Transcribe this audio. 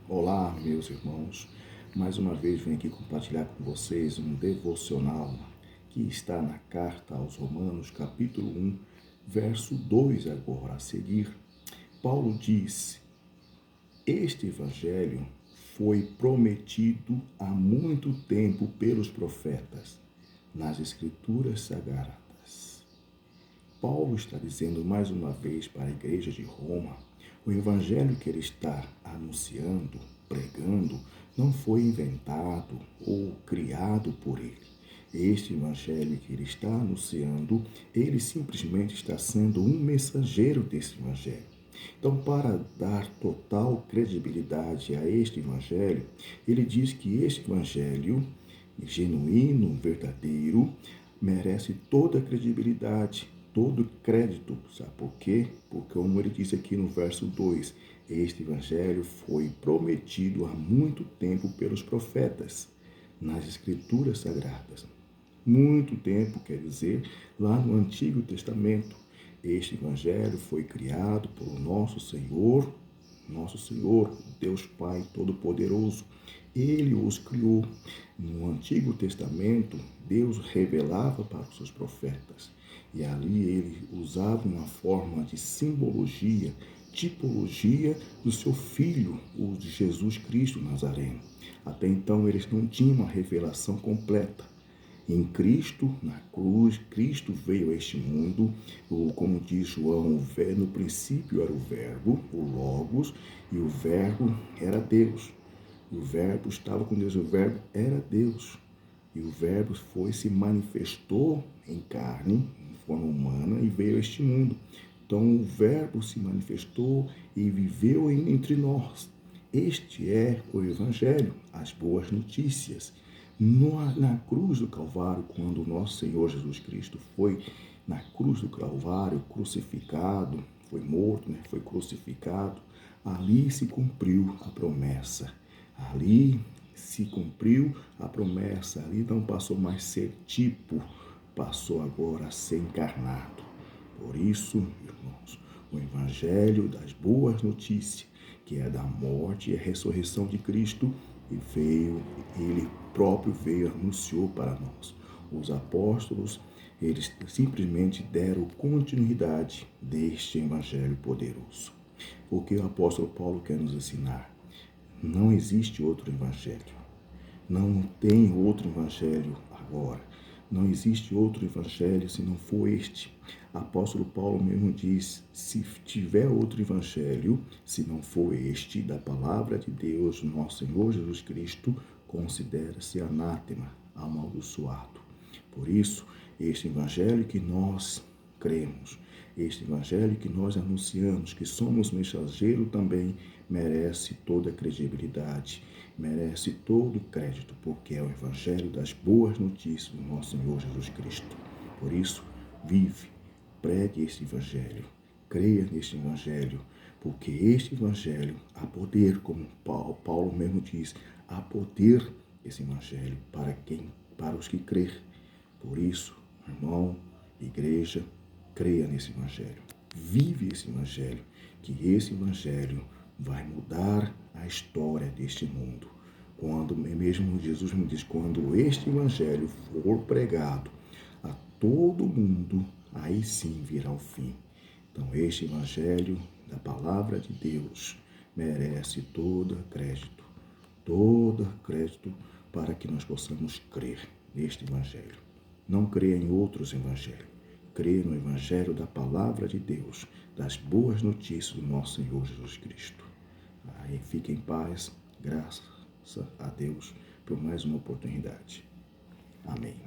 Olá, meus irmãos. Mais uma vez venho aqui compartilhar com vocês um devocional que está na carta aos Romanos, capítulo 1, verso 2 agora a seguir. Paulo diz: Este evangelho foi prometido há muito tempo pelos profetas, nas escrituras sagradas. Paulo está dizendo mais uma vez para a igreja de Roma: o evangelho que ele está anunciando, pregando, não foi inventado ou criado por ele. Este evangelho que ele está anunciando, ele simplesmente está sendo um mensageiro desse evangelho. Então, para dar total credibilidade a este evangelho, ele diz que este evangelho, genuíno, verdadeiro, merece toda a credibilidade, todo o crédito. Sabe por quê? Porque, como ele diz aqui no verso 2, este evangelho foi prometido há muito tempo pelos profetas, nas escrituras sagradas. Muito tempo, quer dizer, lá no Antigo Testamento. Este evangelho foi criado por nosso Senhor, Deus Pai Todo-Poderoso. Ele os criou. No Antigo Testamento, Deus revelava para os seus profetas. E ali ele usava uma forma de simbologia, tipologia do seu Filho, o de Jesus Cristo Nazareno. Até então eles não tinham uma revelação completa. Em Cristo, na cruz, Cristo veio a este mundo, como diz João, no princípio era o Verbo, o Logos, e o Verbo era Deus. E o Verbo estava com Deus, o Verbo era Deus. E o Verbo se manifestou em carne, em forma humana, e veio a este mundo. Então o Verbo se manifestou e viveu entre nós. Este é o Evangelho, as boas notícias. Na cruz do Calvário, quando o nosso Senhor Jesus Cristo foi na cruz do Calvário, crucificado, foi morto, foi crucificado, ali se cumpriu a promessa. Ali se cumpriu a promessa, ali não passou mais a ser tipo, passou agora a ser encarnado. Por isso, irmãos, o Evangelho das boas notícias, que é da morte e a ressurreição de Cristo, ele próprio veio, anunciou para nós. Os apóstolos, eles simplesmente deram continuidade deste Evangelho poderoso. O que o apóstolo Paulo quer nos ensinar? Não existe outro Evangelho. Não tem outro Evangelho agora. Não existe outro Evangelho se não for este. Apóstolo Paulo mesmo diz: se tiver outro Evangelho, se não for este, da palavra de Deus, nosso Senhor Jesus Cristo, considera-se anátema, amaldiçoado. Por isso, este Evangelho que nós cremos, este Evangelho que nós anunciamos, que somos mensageiro também, merece toda a credibilidade, merece todo o crédito, porque é o Evangelho das boas notícias do nosso Senhor Jesus Cristo. Por isso, vive, pregue este Evangelho, creia neste Evangelho, porque este Evangelho há poder, como Paulo mesmo diz, há poder esse Evangelho para os que crer. Por isso, irmão, igreja, creia nesse Evangelho. Vive esse Evangelho, que esse Evangelho vai mudar a história deste mundo. Quando mesmo Jesus me diz, quando este Evangelho for pregado a todo mundo, aí sim virá o fim. Então este Evangelho da palavra de Deus merece todo crédito para que nós possamos crer neste Evangelho. Não creia em outros evangelhos. Creia no Evangelho da palavra de Deus, das boas notícias do nosso Senhor Jesus Cristo. Aí fique em paz, graças a Deus por mais uma oportunidade. Amém.